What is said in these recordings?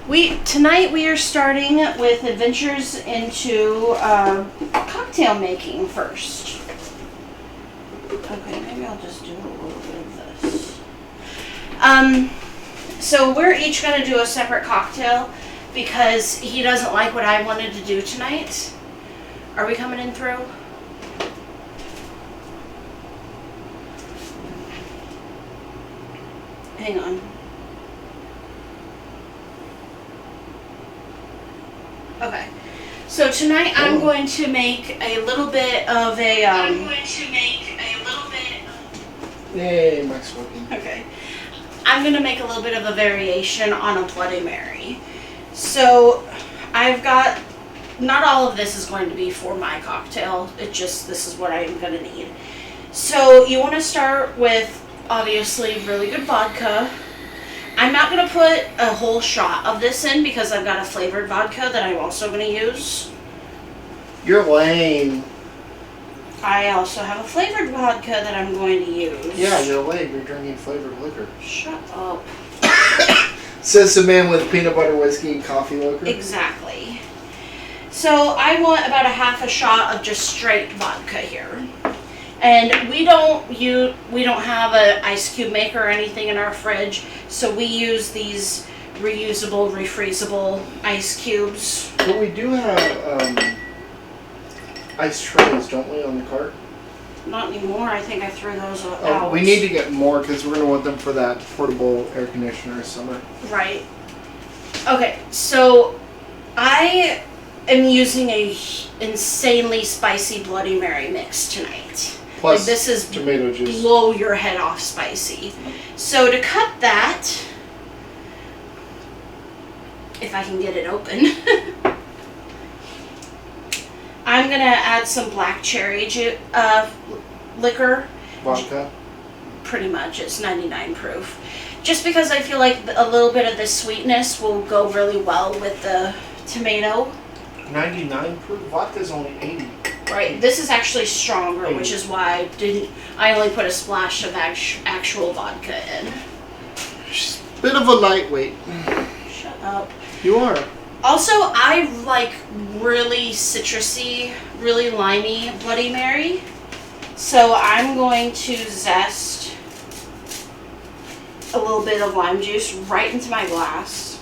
Tonight we are starting with adventures into cocktail making first. Okay, maybe I'll just do a little bit of this. So we're each going to do a separate cocktail because he doesn't like what I wanted to do tonight. Are we coming in through? Hang on. Okay. So tonight I'm going to make a little bit of a Yay, Mike's working. Okay. I'm going to make a little bit of a variation on a Bloody Mary. So I've got, not all of this is going to be for my cocktail. This is what I'm going to need. So you want to start with, obviously, really good vodka. I'm not going to put a whole shot of this in because I've got a flavored vodka that I'm also going to use. You're lame. I also have a flavored vodka that I'm going to use. Yeah, you're lame. You're drinking flavored liquor. Shut up. Says the man with peanut butter whiskey and coffee liquor. Exactly. So I want about a half a shot of just straight vodka here. And we don't have an ice cube maker or anything in our fridge, so we use these reusable, refreezable ice cubes. But we do have ice trays, don't we, on the cart? Not anymore. I think I threw those out. Oh, we need to get more because we're going to want them for that portable air conditioner this summer. Right. Okay, so I am using a insanely spicy Bloody Mary mix tonight. Plus like this is tomato juice. Blow your head off spicy. So to cut that, if I can get it open, I'm gonna add some black cherry liquor. Vodka. Pretty much, it's 99 proof. Just because I feel like a little bit of the sweetness will go really well with the tomato. 99 proof? Vodka's only 80. Right, this is actually stronger, which is why I only put a splash of actual vodka in. She's a bit of a lightweight. Shut up. You are. Also, I like really citrusy, really limey Bloody Mary. So I'm going to zest a little bit of lime juice right into my glass.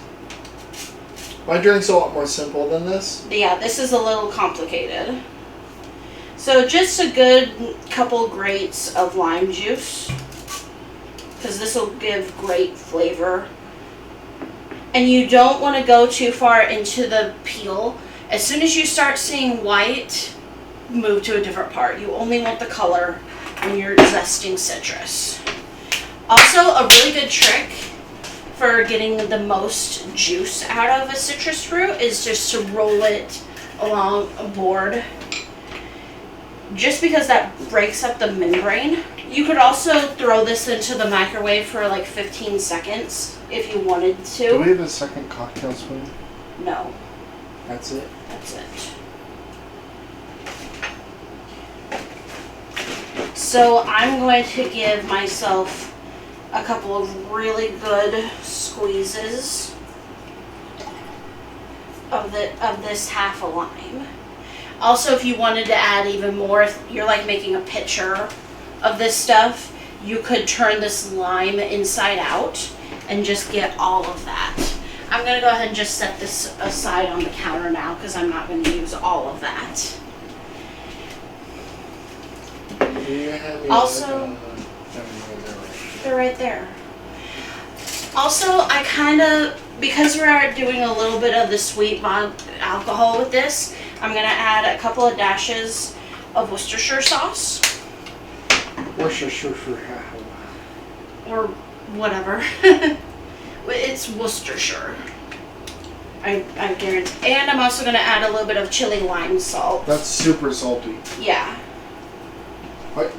My drink's a lot more simple than this. Yeah, this is a little complicated. So just a good couple grates of lime juice, because this will give great flavor. And you don't want to go too far into the peel. As soon as you start seeing white, move to a different part. You only want the color when you're zesting citrus. Also, a really good trick for getting the most juice out of a citrus fruit is just to roll it along a board. Just because that breaks up the membrane. You could also throw this into the microwave for like 15 seconds if you wanted to. Do we have a second cocktail spoon? No. That's it? That's it. So I'm going to give myself a couple of really good squeezes of this half a lime. Also, if you wanted to add even more, if you're like making a pitcher of this stuff, you could turn this lime inside out and just get all of that. I'm going to go ahead and just set this aside on the counter now because I'm not going to use all of that. Also, they're right there. Also, because we're doing a little bit of the sweet alcohol with this, I'm going to add a couple of dashes of Worcestershire sauce. Worcestershire. Or whatever. It's Worcestershire. I guarantee. And I'm also going to add a little bit of chili lime salt. That's super salty. Yeah.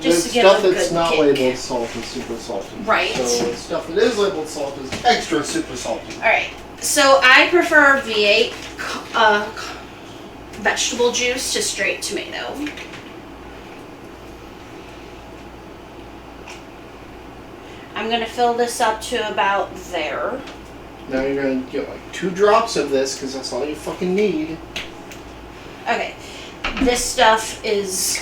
Just the stuff that's not kick. labeled salt is super salty. Right. So the stuff that is labeled salt is extra super salty. Alright. So I prefer V8 vegetable juice to straight tomato. I'm going to fill this up to about there. Now you're going to get like 2 drops of this because that's all you fucking need. Okay. This stuff is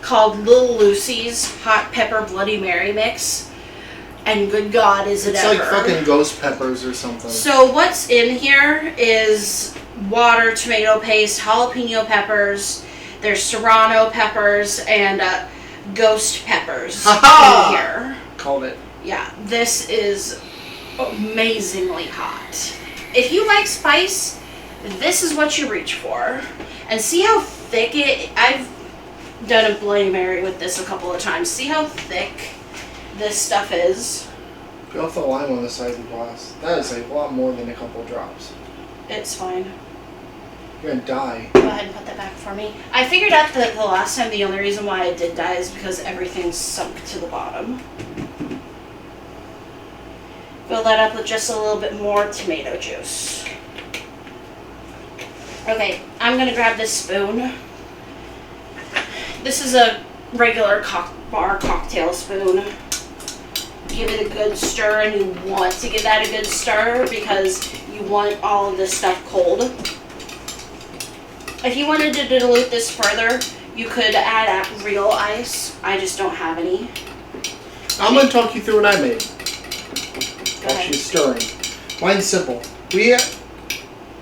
called Little Lucy's Hot Pepper Bloody Mary Mix. And good God, is it ever. It's like fucking ghost peppers or something. So what's in here is water, tomato paste, jalapeno peppers, there's serrano peppers, and ghost peppers in here. Called it. Yeah, this is amazingly hot. If you like spice, this is what you reach for. And see how thick I've done a Bloody Mary with this a couple of times. See how thick this stuff is? Get off the lime on the side of the glass. That is a lot more than a couple of drops. It's fine. You're gonna die. Go ahead and put that back for me. I figured out that the last time the only reason why I did die is because everything sunk to the bottom. Fill that up with just a little bit more tomato juice. Okay, I'm gonna grab this spoon. This is a regular bar cocktail spoon. Give it a good stir, and you want to give that a good stir because you want all of this stuff cold. If you wanted to dilute this further, you could add real ice. I just don't have any. I'm going to talk you through what I made Go while ahead. she's stirring. Mine's simple.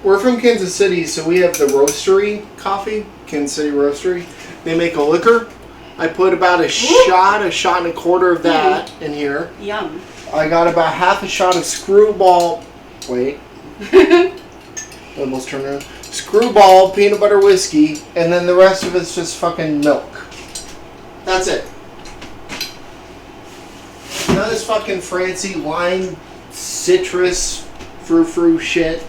We're from Kansas City, so we have the roastery coffee, Kansas City Roastery. They make a liquor. I put about a shot and a quarter of that in here. Yum. I got about half a shot of Screwball. Wait. Almost turned around. Screwball peanut butter whiskey, and then the rest of it's just fucking milk. That's it. None of this fucking fancy lime, citrus, frou-frou shit.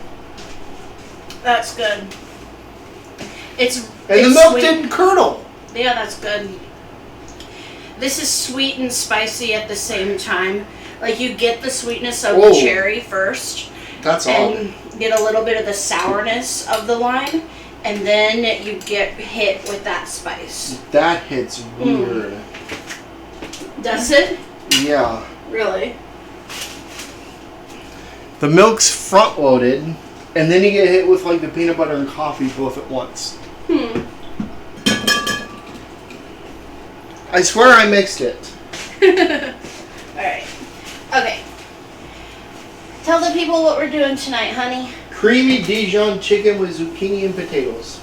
That's good. And it's the milk sweet. didn't curdle. Yeah, that's good. This is sweet and spicy at the same time. Like, you get the sweetness of the cherry first. That's all. And get a little bit of the sourness of the lime. And then you get hit with that spice. That hits weird. Does it? Yeah. Really? The milk's front-loaded, and then you get hit with like the peanut butter and coffee both at once. I swear I mixed it. Alright. Okay. Tell the people what we're doing tonight, honey. Creamy Dijon chicken with zucchini and potatoes.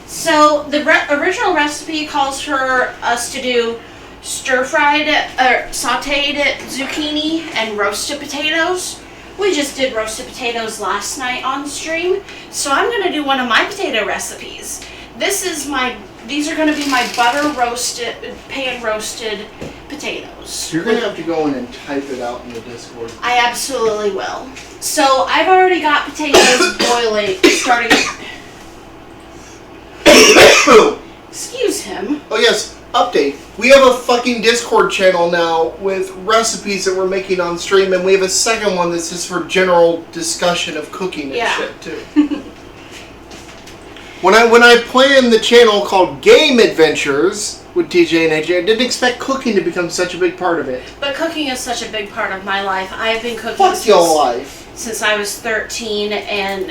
So, the original recipe calls for us to do stir-fried or sauteed zucchini and roasted potatoes. We just did roasted potatoes last night on stream, so I'm going to do one of my potato recipes. These are going to be my pan roasted potatoes. You're going to have to go in and type it out in the Discord. I absolutely will. So I've already got potatoes boiling, starting. Excuse him. Oh yes, update. We have a fucking Discord channel now with recipes that we're making on stream, and we have a second one that's just for general discussion of cooking and shit too. When I planned the channel called Game Adventures with TJ and AJ, I didn't expect cooking to become such a big part of it. But cooking is such a big part of my life. I've been cooking Fuck your life. since I was 13, and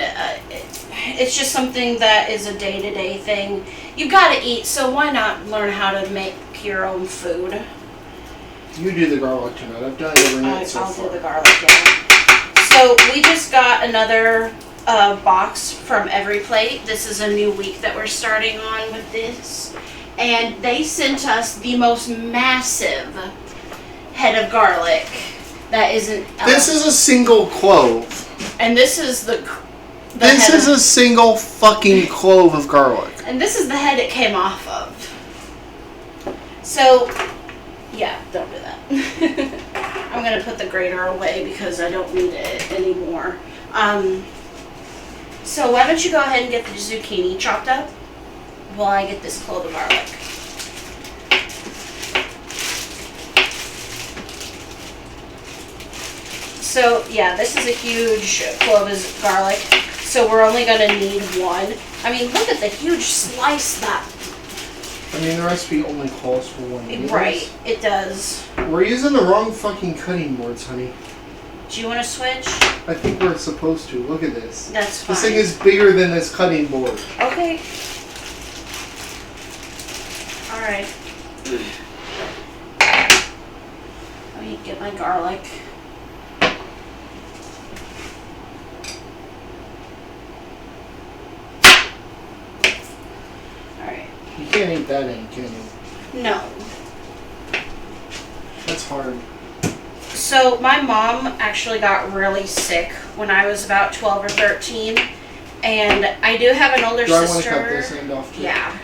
it's just something that is a day-to-day thing. You gotta eat, so why not learn how to make your own food? You do the garlic tonight. I've done every night so I'll far. do the garlic, yeah. So we just got another box from Every Plate. This is a new week that we're starting on with this. And they sent us the most massive head of garlic that isn't... This is a single clove. And this is This is a single fucking clove of garlic. And this is the head it came off of. So, yeah, don't do that. I'm going to put the grater away because I don't need it anymore. So why don't you go ahead and get the zucchini chopped up while I get this clove of garlic. So, yeah, this is a huge clove of garlic. So we're only going to need one. I mean, look at the huge slice that... I mean, the recipe only calls for one. Right, it does. We're using the wrong fucking cutting boards, honey. Do you want to switch? I think we're supposed to. Look at this. That's fine. This thing is bigger than this cutting board. Okay. Alright. Let me get my garlic. Alright. You can't eat that in, can you? No. That's hard. So my mom actually got really sick when I was about 12 or 13. And I do have an older sister. Do I want to cut this end off too? Yeah.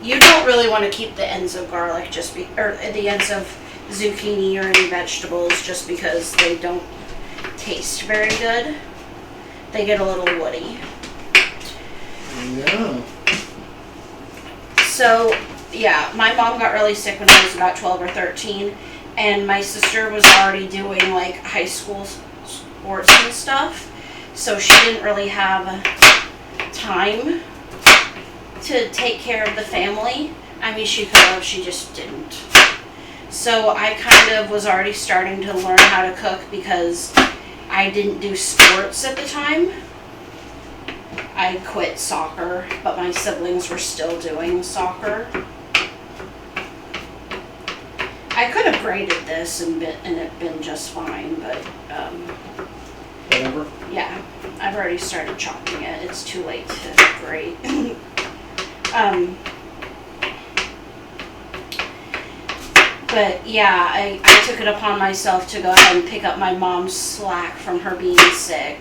You don't really want to keep the ends of garlic or the ends of zucchini or any vegetables just because they don't taste very good. They get a little woody. Yeah. So, yeah, my mom got really sick when I was about 12 or 13, and my sister was already doing like high school sports and stuff, so she didn't really have time to take care of the family. I mean, she could have, she just didn't. So I kind of was already starting to learn how to cook because I didn't do sports at the time. I quit soccer, but my siblings were still doing soccer. I could have grated this and it been just fine, but Whatever. yeah, I've already started chopping it. It's too late to grate. But yeah, I took it upon myself to go ahead and pick up my mom's slack from her being sick.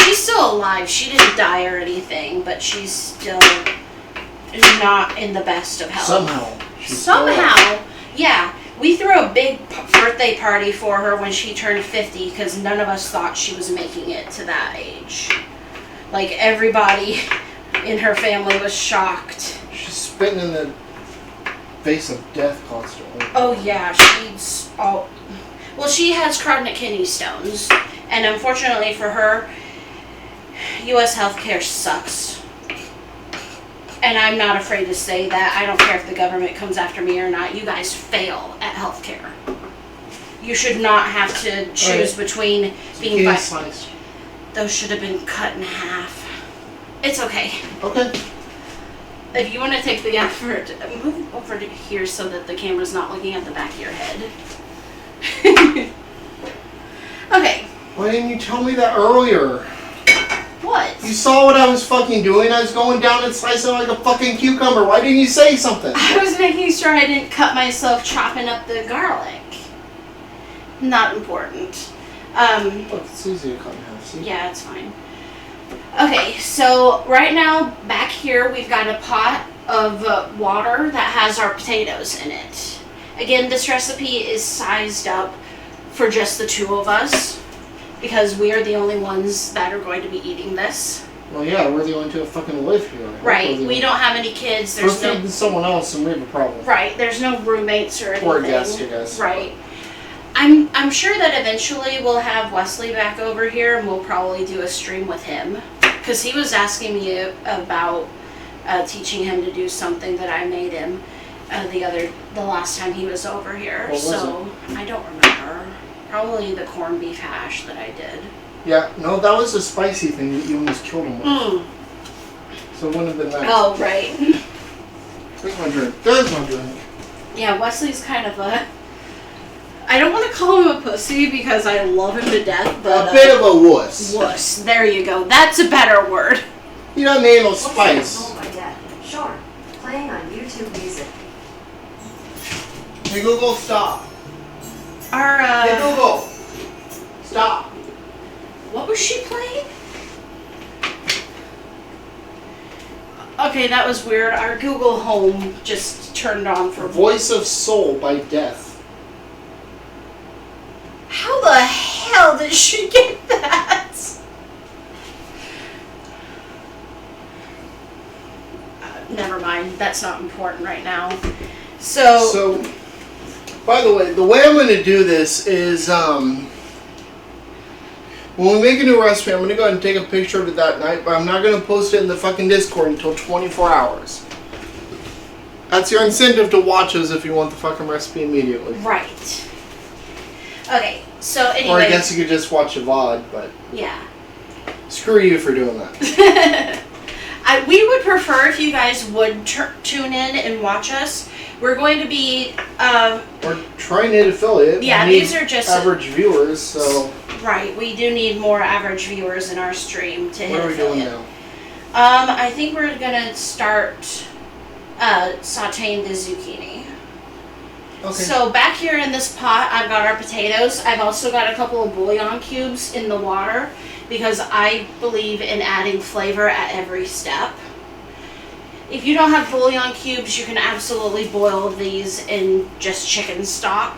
She's still alive. She didn't die or anything, but she's still not in the best of health. Somehow, yeah. We threw a big birthday party for her when she turned 50 because none of us thought she was making it to that age. Like, everybody in her family was shocked. She's spitting in the face of death constantly. Oh, yeah. Well, she has chronic kidney stones. And unfortunately for her, U.S. healthcare sucks. And I'm not afraid to say that. I don't care if the government comes after me or not. You guys fail at healthcare. You should not have to choose between being sliced. Those should have been cut in half. It's okay. Okay. If you want to take the effort, move over to here so that the camera's not looking at the back of your head. Okay. Why didn't you tell me that earlier? What? You saw what I was fucking doing? I was going down and slicing like a fucking cucumber. Why didn't you say something? I was making sure I didn't cut myself chopping up the garlic. Not important. Look, it's easy to cut in half, see? Yeah, it's fine. Okay, so right now, back here, we've got a pot of water that has our potatoes in it. Again, this recipe is sized up for just the two of us because we are the only ones that are going to be eating this. Well, yeah, we're the only two that fucking live here. Right, we don't have any kids. There's no someone else and we have a problem. Right, there's no roommates or anything. Or a guest, I guess. Right. I'm sure that eventually we'll have Wesley back over here and we'll probably do a stream with him. Because he was asking me about teaching him to do something that I made him the last time he was over here. What was it? I don't remember. Probably the corned beef hash that I did. Yeah, no, that was a spicy thing that you almost killed him with. So it wouldn't have been that. Oh, right. There's my drink. There's my drink. Yeah, Wesley's kind of I don't want to call him a pussy because I love him to death, but... A bit of a wuss. Wuss. There you go. That's a better word. You don't need no spice. Oh my dad. Sure. Playing on YouTube Music. Hey Google, stop. Hey Google, stop. What was she playing? Okay, that was weird. Our Google Home just turned on for... Voice of Soul by Death. How the hell did she get that? Never mind. That's not important right now. So, by the way I'm going to do this is, when we make a new recipe, I'm going to go ahead and take a picture of it that night, but I'm not going to post it in the fucking Discord until 24 hours. That's your incentive to watch us if you want the fucking recipe immediately. right. Okay, So anyway. Or I guess you could just watch a VOD, but yeah. Screw you for doing that. We would prefer if you guys would tune in and watch us. We're going to be... We're trying to affiliate. Yeah, these are just... average viewers, so... Right, we do need more average viewers in our stream to hit What are we affiliate. doing now? I think we're going to start sauteing the zucchini. Okay. So back here in this pot, I've got our potatoes. I've also got a couple of bouillon cubes in the water because I believe in adding flavor at every step. If you don't have bouillon cubes, you can absolutely boil these in just chicken stock.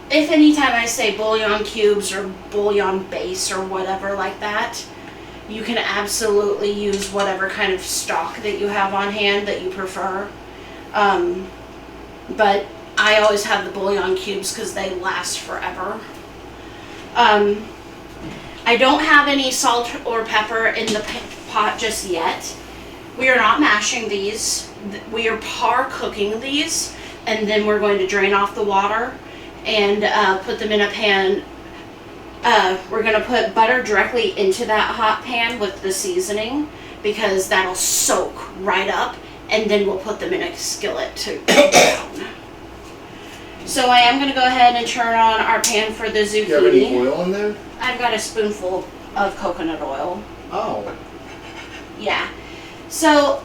If anytime I say bouillon cubes or bouillon base or whatever like that, you can absolutely use whatever kind of stock that you have on hand that you prefer. But I always have the bouillon cubes because they last forever. I don't have any salt or pepper in the pot just yet. We are not mashing these. We are par cooking these, and then we're going to drain off the water and put them in a pan. We're going to put butter directly into that hot pan with the seasoning because that'll soak right up, and then we'll put them in a skillet to cook down. So I am going to go ahead and turn on our pan for the zucchini. You have any oil in there? I've got a spoonful of coconut oil. Oh. Yeah. So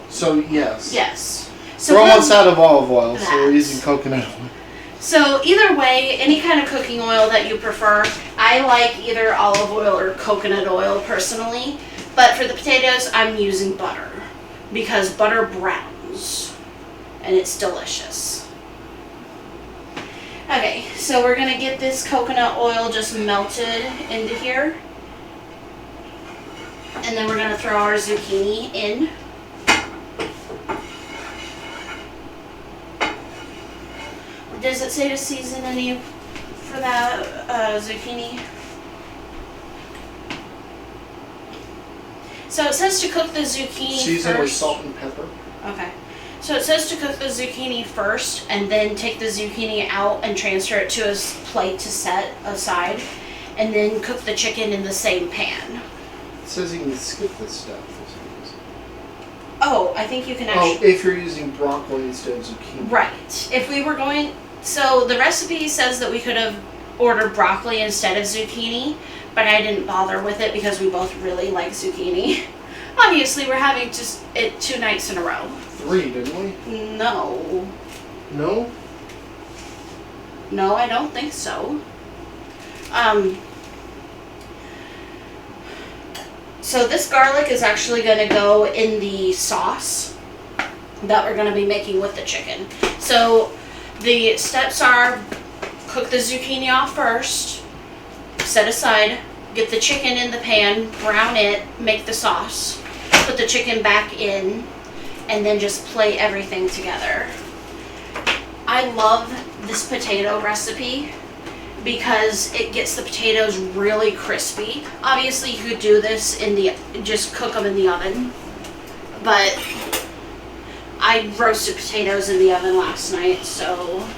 yes. Yes. So we're almost out of olive oil, so we're using coconut oil. So either way, any kind of cooking oil that you prefer, I like either olive oil or coconut oil personally. But for the potatoes, I'm using butter because butter browns and it's delicious. Okay, so we're gonna get this coconut oil just melted into here. And then we're gonna throw our zucchini in. Does it say to season any for that zucchini? So it says to cook the zucchini Season first. with salt and pepper. Okay. So it says to cook the zucchini first and then take the zucchini out and transfer it to a plate to set aside and then cook the chicken in the same pan. It says you can skip this stuff. Oh, I think you can actually... Oh, if you're using broccoli instead of zucchini. Right. If we were going... So the recipe says that we could have ordered broccoli instead of zucchini, but I didn't bother with it because we both really like zucchini. Obviously, we're having just it 2 nights in a row. 3, didn't we? No. No? No, I don't think so. So this garlic is actually going to go in the sauce that we're going to be making with the chicken. So the steps are cook the zucchini off first, set aside, get the chicken in the pan, brown it, make the sauce, put the chicken back in, and then just plate everything together. I love this potato recipe because it gets the potatoes really crispy. Obviously you could do this just cook them in the oven, but I roasted potatoes in the oven last night, so.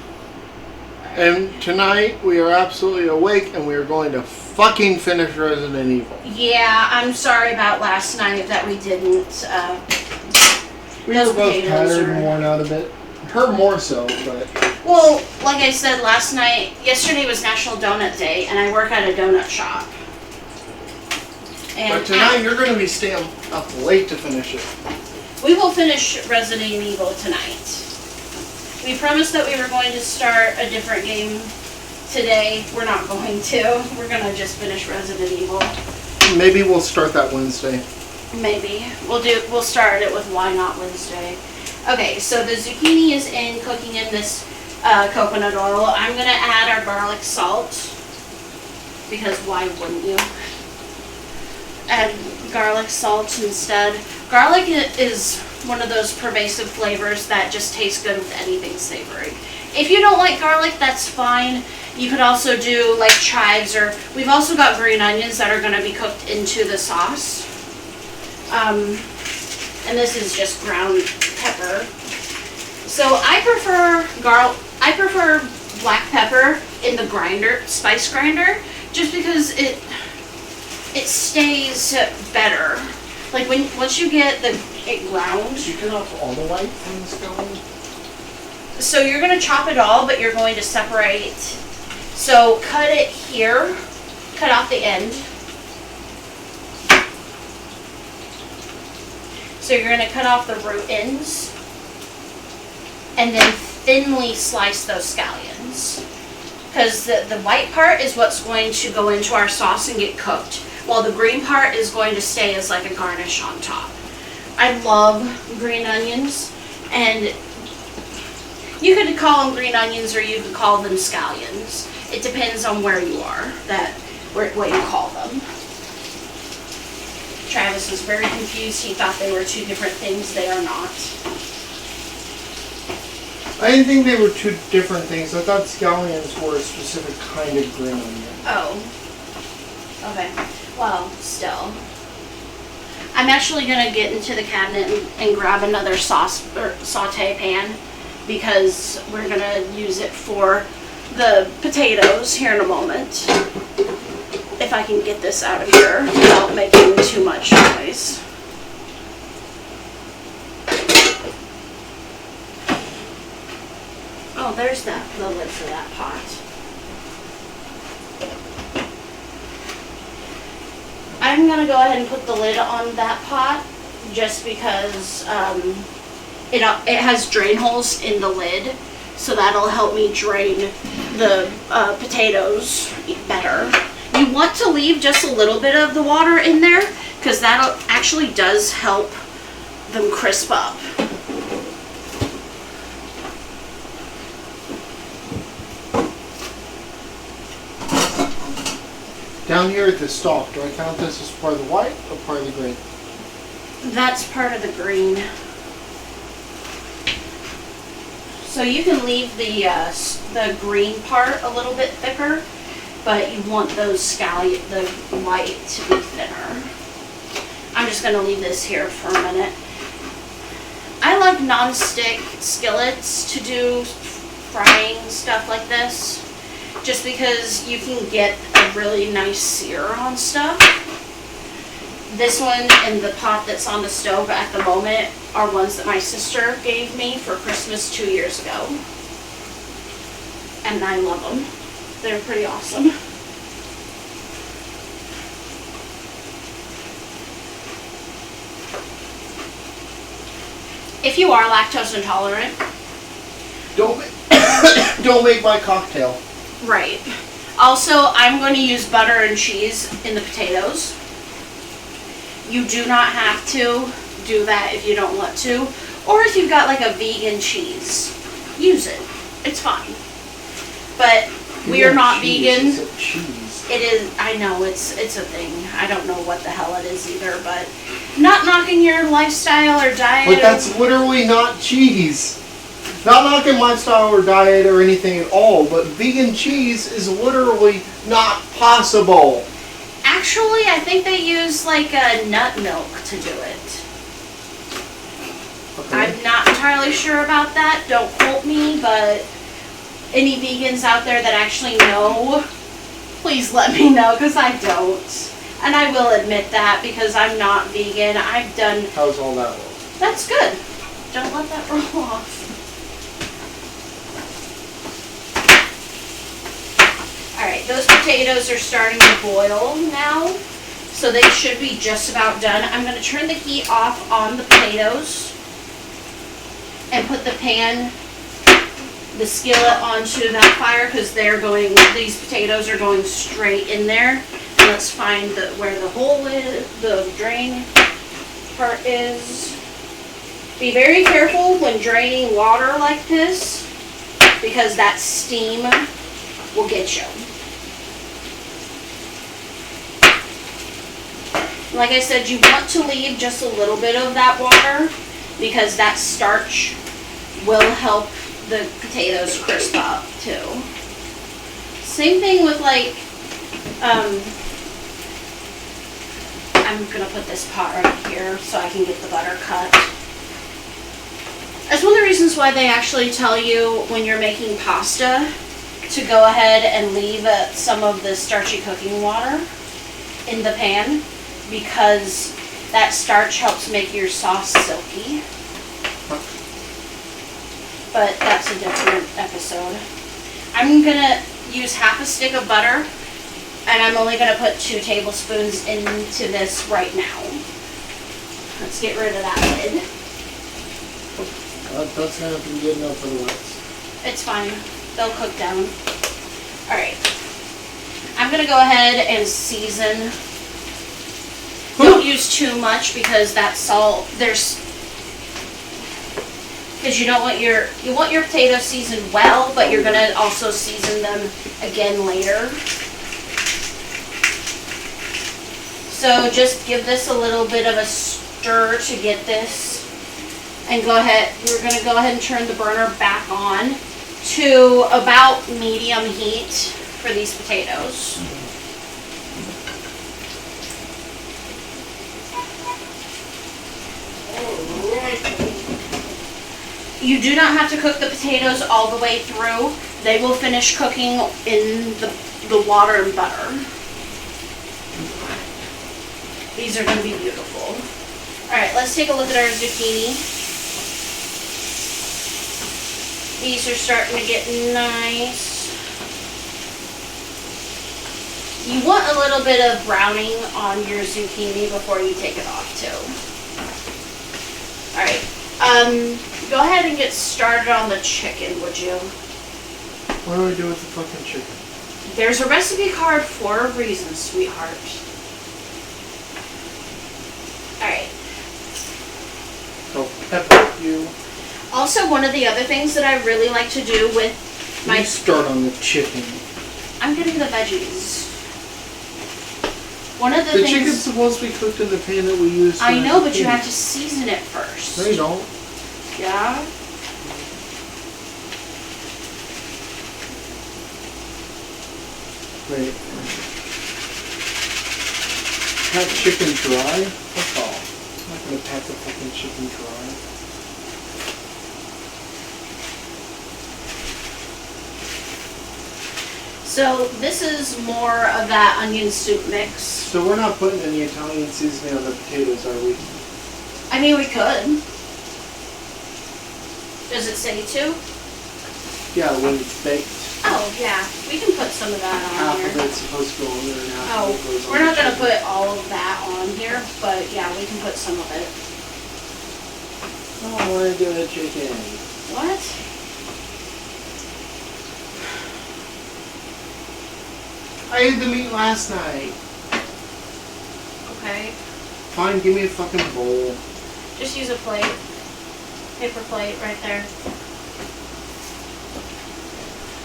And tonight we are absolutely awake and we are going to fucking finish Resident Evil. Yeah, I'm sorry about last night that we didn't. We were both tired and worn out a bit. Her more so, but... Well, like I said last night, yesterday was National Donut Day, and I work at a donut shop. And but tonight you're going to be staying up late to finish it. We will finish Resident Evil tonight. We promised that we were going to start a different game today. We're not going to. We're going to just finish Resident Evil. Maybe we'll start that Wednesday. Maybe. We'll start it with Why Not Wednesday. Okay, so the zucchini is cooking in this coconut oil. I'm going to add our garlic salt because why wouldn't you? Add garlic salt instead. Garlic is one of those pervasive flavors that just tastes good with anything savory. If you don't like garlic, that's fine. You could also do like chives, or we've also got green onions that are going to be cooked into the sauce. And this is just ground pepper. So I prefer black pepper in the spice grinder, just because it stays better. Like once you get it ground. Did you cut off all the white from the scallion? So you're going to chop it all, but you're going to separate. So cut it here, cut off the end. So you're going to cut off the root ends, and then thinly slice those scallions. Because the white part is what's going to go into our sauce and get cooked, while the green part is going to stay as like a garnish on top. I love green onions, and you could call them green onions or you could call them scallions. It depends on where you are, what you call them. Travis was very confused. He thought they were two different things. They are not. I didn't think they were two different things. I thought scallions were a specific kind of green onion. Oh. Okay. Well, still. I'm actually going to get into the cabinet and grab another saute pan, because we're going to use it for the potatoes here in a moment. If I can get this out of here without making too much noise. Oh, there's the lid for that pot. I'm going to go ahead and put the lid on that pot just because it has drain holes in the lid, so that'll help me drain the potatoes better. You want to leave just a little bit of the water in there, because that actually does help them crisp up. Down here at the stalk, do I count this as part of the white or part of the green? That's part of the green. So you can leave the green part a little bit thicker, but you want those the white to be thinner. I'm just going to leave this here for a minute. I like non-stick skillets to do frying stuff like this, just because you can get a really nice sear on stuff. This one and the pot that's on the stove at the moment are ones that my sister gave me for Christmas 2 years ago. And I love them. They're pretty awesome. If you are lactose intolerant, don't make my cocktail. Right. Also, I'm going to use butter and cheese in the potatoes. You do not have to do that if you don't want to. Or if you've got like a vegan cheese, use it. It's fine. But we are not vegan. It's cheese. It is, I know, it's a thing. I don't know what the hell it is either, but not knocking your lifestyle or diet. But that's literally not cheese. Not knocking lifestyle or diet or anything at all, but vegan cheese is literally not possible. Actually, I think they use like a nut milk to do it. Okay. I'm not entirely sure about that. Don't quote me, but any vegans out there that actually know, please let me know, because I don't. And I will admit that, because I'm not vegan. I've done... How's all that roll? That's good. Don't let that roll off. Alright, those potatoes are starting to boil now, so they should be just about done. I'm going to turn the heat off on the potatoes and put the pan, the skillet onto that fire, because these potatoes are going straight in there. And let's find where the hole is, the drain part is. Be very careful when draining water like this, because that steam will get you. Like I said, you want to leave just a little bit of that water, because that starch will help the potatoes crisp up too. Same thing with like, I'm gonna put this pot right here so I can get the butter cut. That's one of the reasons why they actually tell you when you're making pasta, to go ahead and leave some of the starchy cooking water in the pan because that starch helps make your sauce silky. But that's a different episode. I'm gonna use half a stick of butter, and I'm only gonna put 2 tablespoons into this right now. Let's get rid of that lid. That's gonna have to be good enough for the wets. It's fine. They'll cook down. Alright. I'm gonna go ahead and season. Don't use too much because that salt, because you don't want your potatoes seasoned well, but you're gonna also season them again later. So just give this a little bit of a stir to get this, and we're gonna go ahead and turn the burner back on to about medium heat for these potatoes. You do not have to cook the potatoes all the way through. They will finish cooking in the water and butter. These are going to be beautiful. Alright, let's take a look at our zucchini. These are starting to get nice. You want a little bit of browning on your zucchini before you take it off too. Alright. Go ahead and get started on the chicken, would you? What do we do with the fucking chicken? There's a recipe card for a reason, sweetheart. Alright. So pepper you. Also, one of the other things that I really like to do with my... You start on the chicken. I'm getting the veggies. One of the things... The chicken's supposed to be cooked in the pan that we use. I know, but you have to season it first. No, you don't. Yeah? Wait. Pat chicken dry? Fuck off. I'm not gonna pat the fucking chicken dry. So, this is more of that onion soup mix. So we're not putting any Italian seasoning on the potatoes, are we? I mean, we could. Does it say to? Yeah, when it's baked. Oh, yeah. We can put some of that on Half here. of it's supposed to go on there and half Oh, of it goes on we're not the going to chicken. put all of that on here, but yeah, we can put some of it. Oh, I want to do the chicken. What? I ate the meat last night. Okay. Fine, give me a fucking bowl. Just use a plate. Paper plate right there.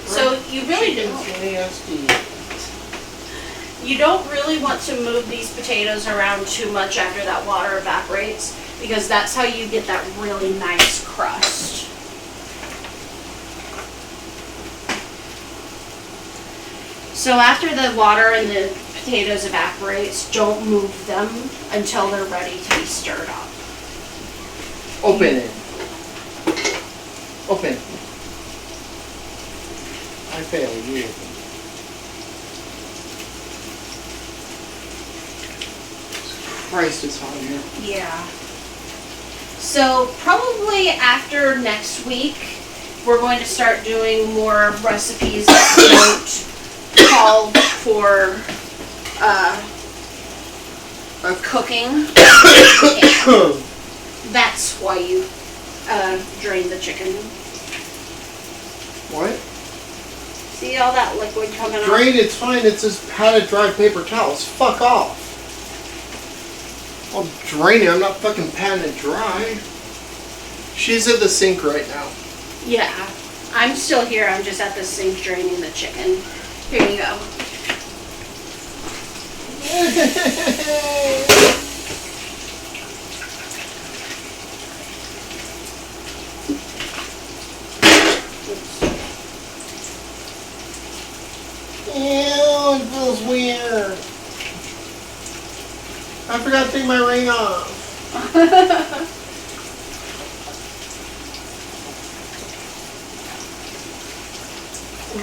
So you really you don't really want to move these potatoes around too much after that water evaporates, because that's how you get that really nice crust. So after the water and the potatoes evaporates, don't move them until they're ready to be stirred up. Open it. Open. I failed. You open. Christ, it's hot in here. Yeah. So probably after next week, we're going to start doing more recipes that don't call for cooking. Yeah. That's why you drain the chicken. What? See all that liquid coming Drain, it's fine. It's just padded dry paper towels. Fuck off. I'll drain it. I'm not fucking patting it dry. She's at the sink right now. Yeah. I'm still here. I'm just at the sink draining the chicken. Here you go. Ew, it feels weird. I forgot to take my ring off.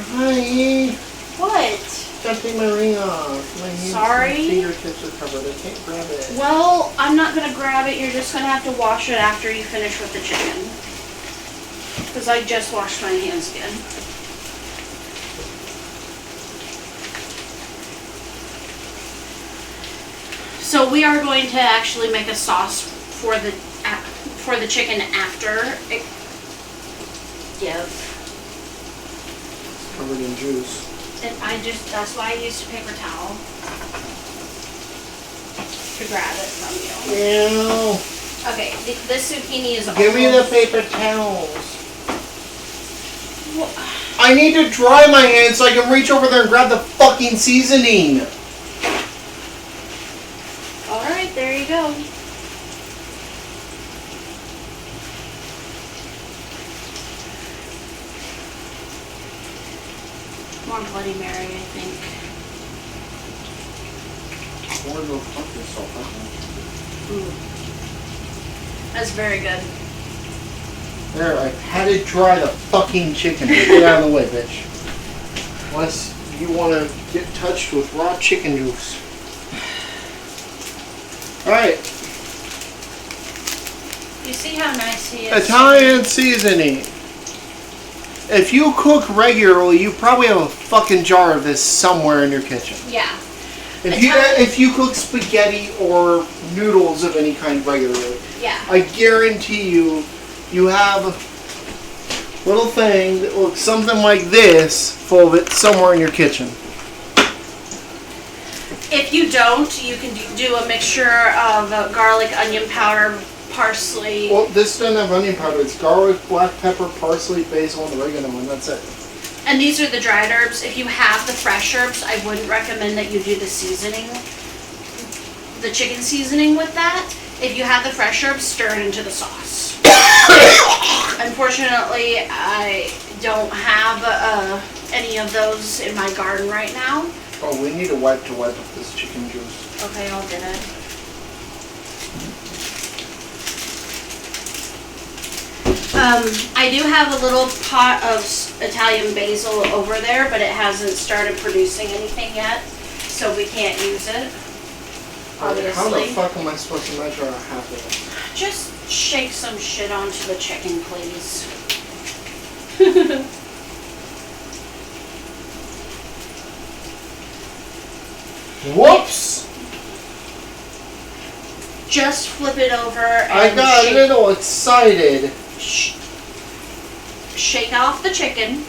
Hi. What? Gotta take my ring off. My hands, Sorry? My fingertips are covered. I can't grab it. Well, I'm not gonna grab it. You're just gonna have to wash it after you finish with the chicken. Because I just washed my hands again. So we are going to actually make a sauce for the chicken after it Covered in juice. And that's why I used a paper towel to grab it from you. Ew. Okay, this zucchini is Give me the paper towels. I need to dry my hands so I can reach over there and grab the fucking seasoning. Alright, there you go. More Bloody Mary, I think. Or go fuck yourself, That's very good. There, I had to dry the fucking chicken. Get out of the way, bitch. Unless you want to get touched with raw chicken juice. Alright. You see how nice he is? Italian seasoning. If you cook regularly, you probably have a fucking jar of this somewhere in your kitchen. Yeah. If you cook spaghetti or noodles of any kind regularly, yeah, I guarantee you have a little thing that looks something like this full of it somewhere in your kitchen. If you don't, you can do a mixture of garlic, onion powder, parsley. Well, this doesn't have onion powder. It's garlic, black pepper, parsley, basil, and oregano, and that's it. And these are the dried herbs. If you have the fresh herbs, I wouldn't recommend that you do the seasoning, the chicken seasoning with that. If you have the fresh herbs, stir it into the sauce. Unfortunately, I don't have any of those in my garden right now. Oh, we need a wipe to wipe up this chicken juice. Okay, I'll get it. I do have a little pot of Italian basil over there, but it hasn't started producing anything yet, so we can't use it, obviously. How the fuck am I supposed to measure a half of it? Just shake some shit onto the chicken, please. Whoops! Just flip it over and I got a little excited. Shake off the chicken,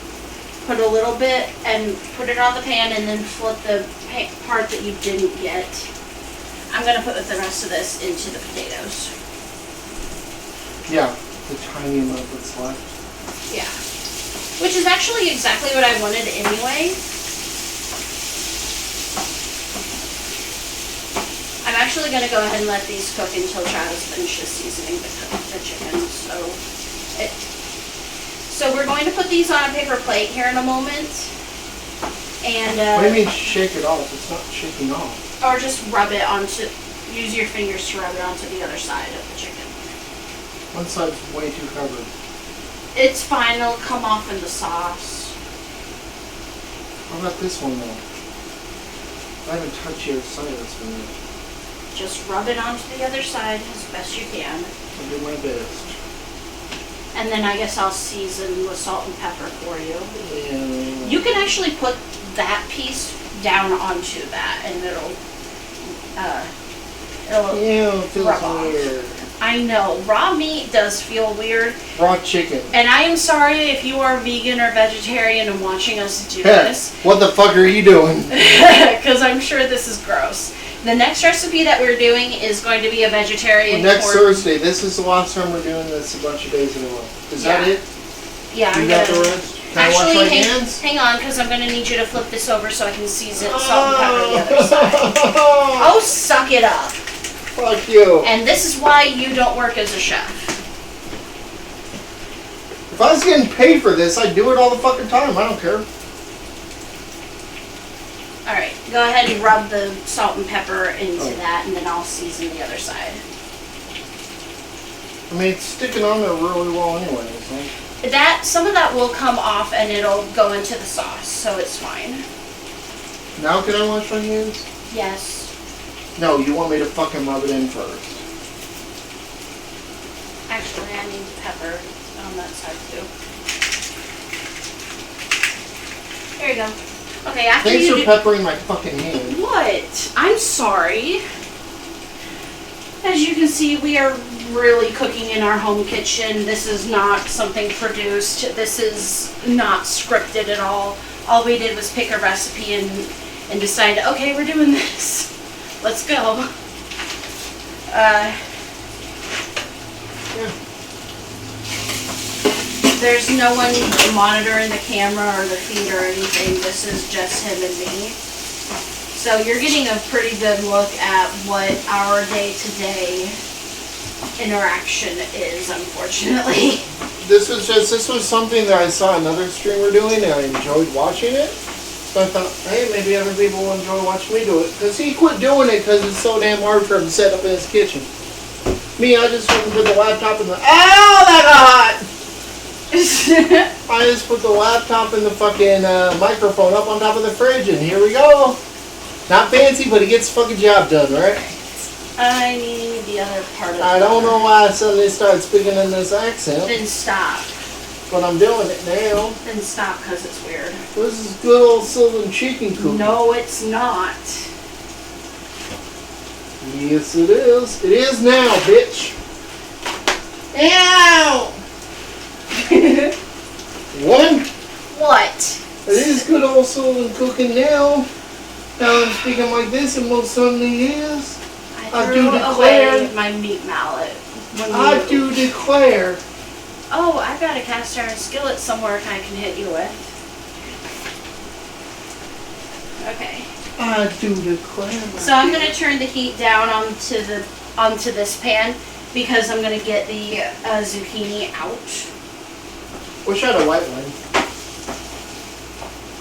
put a little bit and put it on the pan, and then flip the part that you didn't get. I'm going to put the rest of this into the potatoes. Yeah, the tiny amount that's left. Yeah. Which is actually exactly what I wanted anyway. I'm actually going to go ahead and let these cook until Travis finishes seasoning the chicken. So we're going to put these on a paper plate here in a moment. And what do you mean shake it off? It's not shaking off. Or just rub it onto, use your fingers to rub it onto the other side of the chicken. One side's way too covered. It's fine, it'll come off in the sauce. How about this one though? I haven't touched the other side of this one yet. Just rub it onto the other side as best you can. I'll do my best. And then I guess I'll season with salt and pepper for you. Yeah. You can actually put that piece down onto that and it'll Ew, it feels rub off. weird. I know, raw meat does feel weird. Raw chicken. And I am sorry if you are vegan or vegetarian and watching us do Heck, this. what the fuck are you doing? Because I'm sure this is gross. The next recipe that we're doing is going to be a vegetarian Next corn. Thursday. This is the last time we're doing this a bunch of days in a row. Is that it? Yeah, You I'm got gonna... the rest? Can I wash my hands? Hang on, because I'm going to need you to flip this over so I can season salt and pepper the other side. Oh, suck it up. Fuck you. And this is why you don't work as a chef. If I was getting paid for this, I'd do it all the fucking time. I don't care. Alright, go ahead and rub the salt and pepper into that, and then I'll season the other side. I mean, it's sticking on there really well anyway. So. Some of that will come off and it'll go into the sauce, so it's fine. Now can I wash my hands? Yes. No, you want me to fucking rub it in first. Actually, I need pepper on that side too. There you go. Okay, after Thanks you for peppering my fucking hand. What? I'm sorry. As you can see, we are really cooking in our home kitchen. This is not something produced. This is not scripted at all. All we did was pick a recipe and decide, okay, we're doing this. Let's go. There's no one monitoring the camera or the feed or anything. This is just him and me. So you're getting a pretty good look at what our day-to-day interaction is, unfortunately. This was something that I saw another streamer doing and I enjoyed watching it. So I thought, hey, maybe other people will enjoy watching me do it. Because he quit doing it because it's so damn hard for him to set up in his kitchen. Me, I just went and put the laptop in the... Ow, that got hot! I just put the laptop and the fucking microphone up on top of the fridge and here we go. Not fancy, but it gets the fucking job done, right? I need the other part of it. I don't know why I suddenly started speaking in this accent. Then stop. But I'm doing it now. Then stop, because it's weird. This is good old Southern chicken cooking. No, it's not. Yes, it is. It is now, bitch. Ow! One. What? It is good old Southern cooking now. Now I'm speaking like this, and most certainly is. I threw away my meat mallet. I do declare. Oh, I've got a cast iron skillet somewhere I can hit you with. Okay. I do declare. So I'm going to turn the heat down onto this pan because I'm going to get the zucchini out. Wish I had a white wine.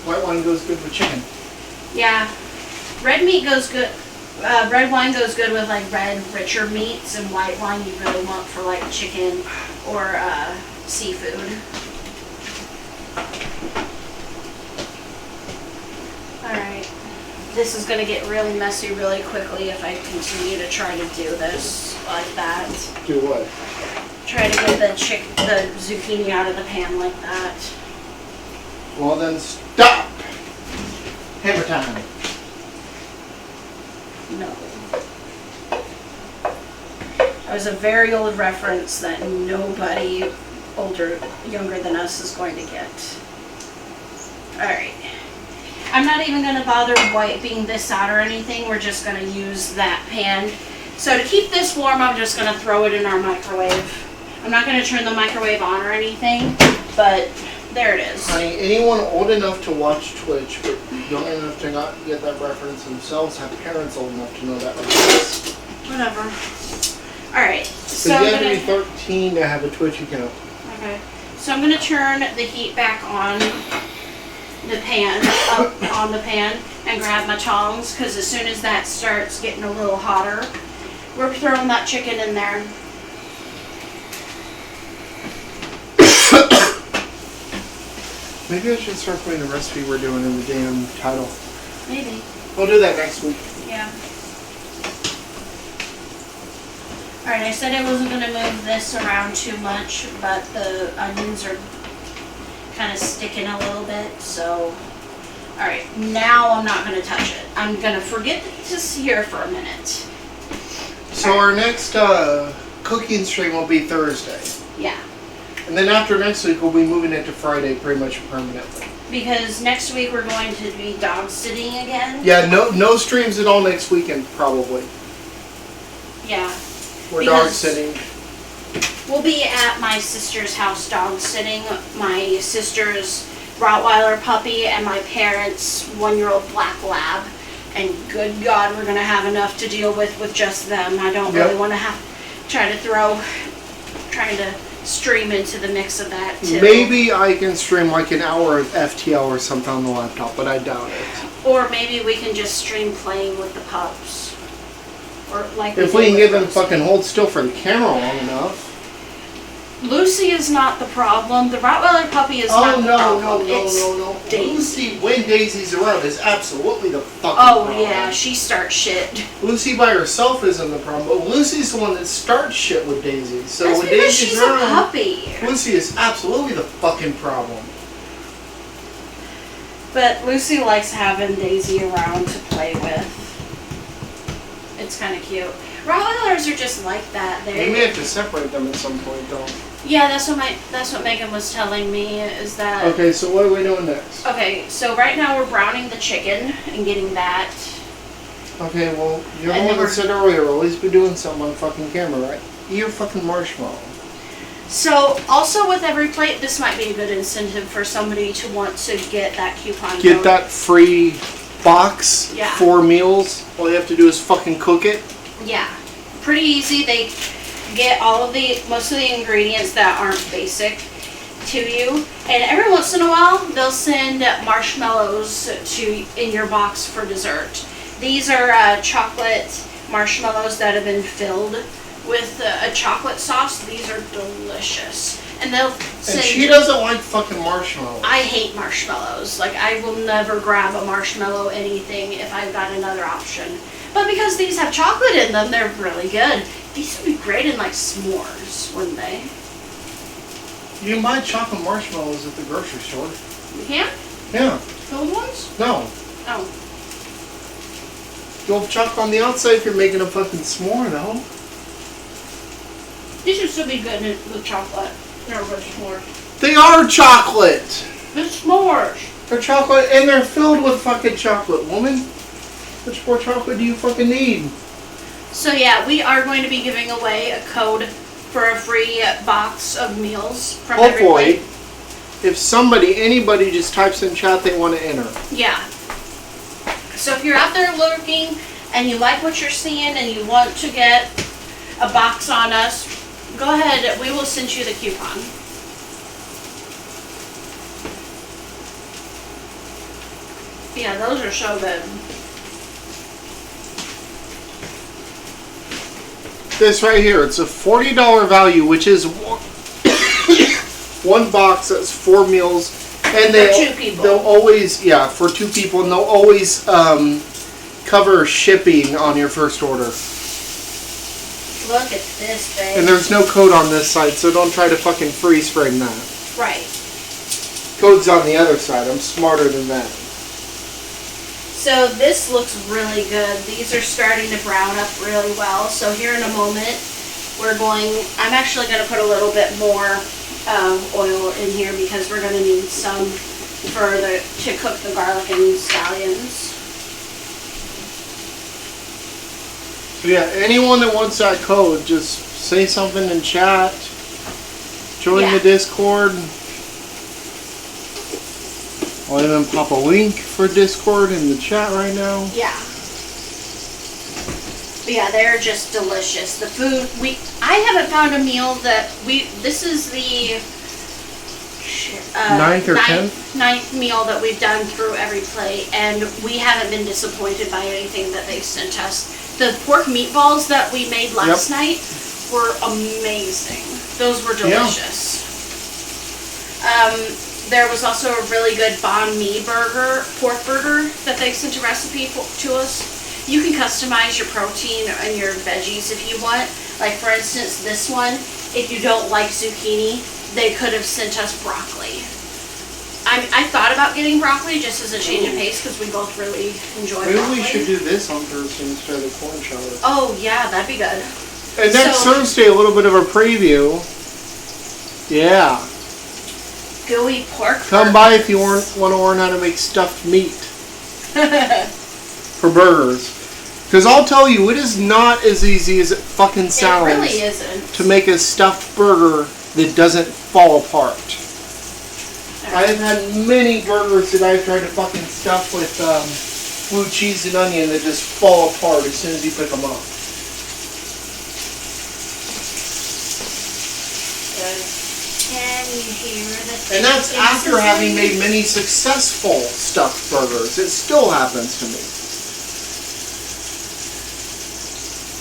White wine goes good with chicken. Yeah. Red meat goes good. Red wine goes good with like red, richer meats, and white wine you really want for like chicken or seafood. Alright. This is going to get really messy really quickly if I continue to try to do this like that. Do what? Try to get the zucchini out of the pan like that. Well then stop! Hammer time. No. That was a very old reference that nobody younger than us is going to get. Alright. I'm not even going to bother wiping this out or anything. We're just going to use that pan. So to keep this warm, I'm just going to throw it in our microwave. I'm not going to turn the microwave on or anything, but there it is. Honey, anyone old enough to watch Twitch but young enough to not get that reference themselves have parents old enough to know that reference. Whatever. Alright. So you have to be 13 to have a Twitch account. Okay. So I'm going to turn the heat back on the pan, up on the pan, and grab my tongs, because as soon as that starts getting a little hotter, we're throwing that chicken in there. Maybe I should start putting the recipe we're doing in the damn title. Maybe. We'll do that next week. Yeah. Alright, I said I wasn't going to move this around too much, but the onions are kind of sticking a little bit, so... Alright, now I'm not going to touch it. I'm going to forget to sear for a minute. So our next cooking stream will be Thursday. Yeah. And then after next week, we'll be moving it to Friday pretty much permanently. Because next week we're going to be dog sitting again. Yeah, no streams at all next weekend, probably. Yeah. We're dog sitting. We'll be at my sister's house dog sitting. My sister's Rottweiler puppy and my parents' 1-year-old black lab. And good God, we're going to have enough to deal with just them. I don't really want to trying to stream into the mix of that too. Maybe I can stream like an hour of FTL or something on the laptop, but I doubt it. Or maybe we can just stream playing with the pups. Or like if we can get them fucking hold still for the camera long enough. Lucy is not the problem. The Rottweiler puppy is not the problem. No. Lucy, when Daisy's around, is absolutely the fucking problem. Oh, yeah, she starts shit. Lucy by herself isn't the problem, but Lucy's the one that starts shit with Daisy. So That's when because Daisy's she's around, a puppy. Lucy is absolutely the fucking problem. But Lucy likes having Daisy around to play with. It's kind of cute. Rottweilers are just like that. We may have to separate them at some point, though. Yeah, that's what Megan was telling me, is that... Okay, so what are we doing next? Okay, so right now we're browning the chicken and getting that. Okay, well, you're the one that said earlier, we'll always be doing something on fucking camera, right? Eat your fucking marshmallow. So, also with every plate, this might be a good incentive for somebody to want to get that coupon Get code. that free box, Yeah. 4 meals. All you have to do is fucking cook it. Yeah, pretty easy. They get most of the ingredients that aren't basic to you, and every once in a while they'll send marshmallows in your box for dessert. These are chocolate marshmallows that have been filled with a chocolate sauce. These are delicious, and they'll send. And she doesn't like fucking marshmallows. I hate marshmallows. Like, I will never grab a marshmallow anything if I've got another option. But because these have chocolate in them, they're really good. These would be great in, like, s'mores, wouldn't they? You can buy chocolate marshmallows at the grocery store. You can? Yeah. Those ones? No. Oh. You'll have chocolate on the outside if you're making a fucking s'more, though. These would still be good with chocolate. No, with s'mores. They are chocolate! With s'mores! They're chocolate, and they're filled with fucking chocolate, woman. How much more chocolate do you fucking need? So yeah, we are going to be giving away a code for a free box of meals from every Hopefully, plate. if anybody just types in chat they want to enter. Yeah. So if you're out there lurking and you like what you're seeing and you want to get a box on us, go ahead. We will send you the coupon. Yeah, those are so good. This right here, it's a $40 value, which is one box that's 4 meals, and For 2 people. They'll always, for 2 people, and they'll always cover shipping on your first order. Look at this, babe. And there's no code on this side, so don't try to fucking freeze frame that. Right. Code's on the other side. I'm smarter than that. So this looks really good. These are starting to brown up really well. So here in a moment, I'm actually going to put a little bit more oil in here because we're going to need some to cook the garlic and scallions. So yeah, anyone that wants that code, just say something in chat. Join the Discord. I'll even pop a link for Discord in the chat right now. Yeah. But yeah, they're just delicious. The food, I haven't found a meal that this is the ninth meal that we've done through every plate, and we haven't been disappointed by anything that they've sent us. The pork meatballs that we made last night were amazing. Those were delicious. There was also a really good banh mi pork burger that they sent a recipe to us. You can customize your protein and your veggies if you want. Like, for instance, this one, if you don't like zucchini, they could have sent us broccoli. I thought about getting broccoli just as a change of pace because we both really enjoy broccoli. Maybe we should do this on Thursday instead of corn chowder. Oh, yeah, that'd be good. And next Thursday, a little bit of a preview. Yeah. Gooey pork Come by if you want to learn how to make stuffed meat for burgers. Because I'll tell you, it is not as easy as it fucking sounds. It really isn't. To make a stuffed burger that doesn't fall apart. I've had many burgers that I've tried to fucking stuff with blue cheese and onion that just fall apart as soon as you pick them up. Can you hear the And that's after having made many successful stuffed burgers. It still happens to me.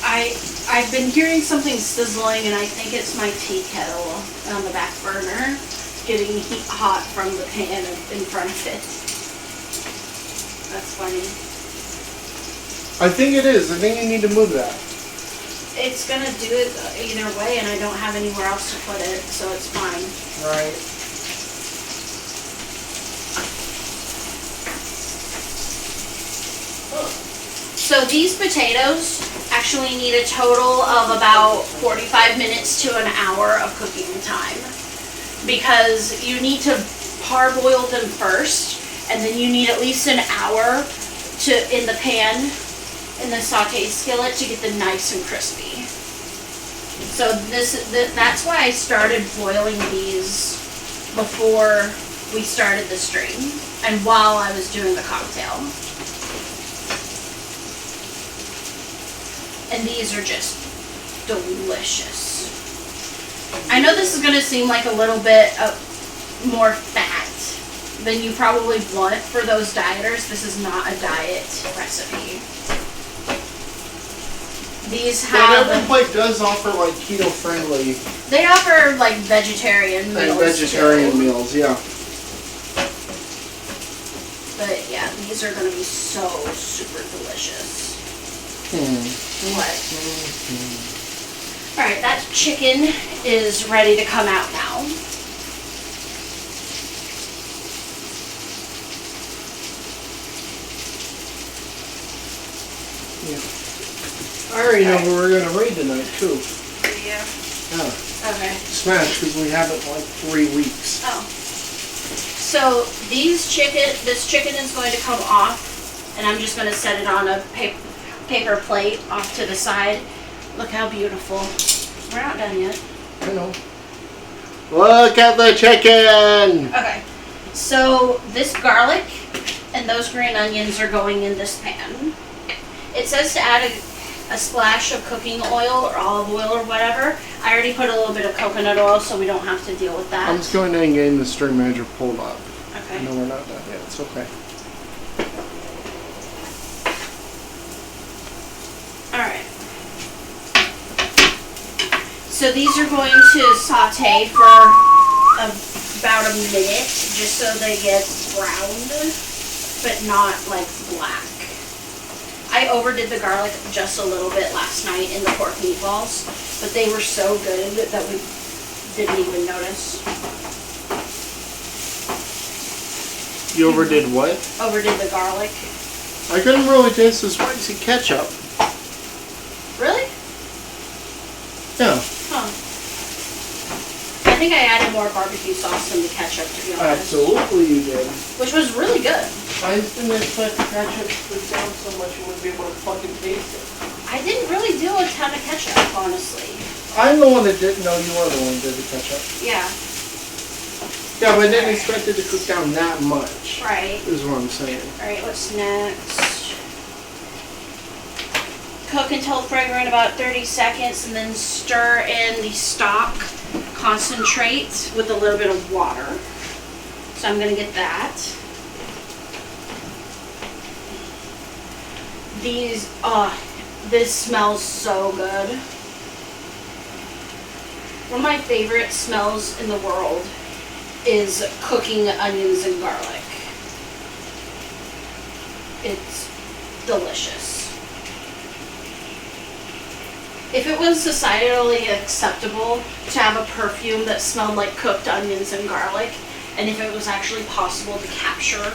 I I've been hearing something sizzling, and I think it's my tea kettle on the back burner getting hot from the pan in front of it. That's funny. I think it is. I think you need to move that. It's gonna do it either way, and I don't have anywhere else to put it, so it's fine. Right. So these potatoes actually need a total of about 45 minutes to an hour of cooking time, because you need to parboil them first, and then you need at least an hour in the pan, in the saute skillet, to get them nice and crispy. So that's why I started boiling these before we started the stream and while I was doing the cocktail. And these are just delicious. I know this is going to seem like a little bit more fat than you probably want for those dieters. This is not a diet recipe. These have... But every plate does offer like keto friendly. They offer like vegetarian meals. And vegetarian too. meals, yeah. But yeah, these are going to be so super delicious. What? Alright, that chicken is ready to come out now. Yeah. I already know what we're going to raid tonight, too. Yeah. Yeah. Okay. Smash, because we haven't like 3 weeks. Oh. So this chicken is going to come off, and I'm just going to set it on a paper plate off to the side. Look how beautiful. We're not done yet. I know. Look at the chicken! Okay. So this garlic and those green onions are going in this pan. It says to add a splash of cooking oil or olive oil or whatever. I already put a little bit of coconut oil, so we don't have to deal with that. I'm just going and getting the stream manager pulled up. Okay. No, we're not done yet. It's okay. Alright. So these are going to saute for about a minute, just so they get browned, but not like black. I overdid the garlic just a little bit last night in the pork meatballs, but they were so good that we didn't even notice. You overdid what? Overdid the garlic. I couldn't really taste the spicy ketchup. Really? Yeah. Huh. I think I added more barbecue sauce than the ketchup, to be honest. Absolutely you did. Which was really good. I just didn't expect the ketchup to put down so much you wouldn't be able to fucking taste it. I didn't really do a ton of ketchup, honestly. I'm the one that didn't know you were the one that did the ketchup. Yeah. Yeah, but I didn't expect it to cook down that much. Right. Is what I'm saying. Alright, what's next? Cook until fragrant about 30 seconds, and then stir in the stock concentrate with a little bit of water. So I'm going to get that. This smells so good. One of my favorite smells in the world is cooking onions and garlic. It's delicious. If it was societally acceptable to have a perfume that smelled like cooked onions and garlic, and if it was actually possible to capture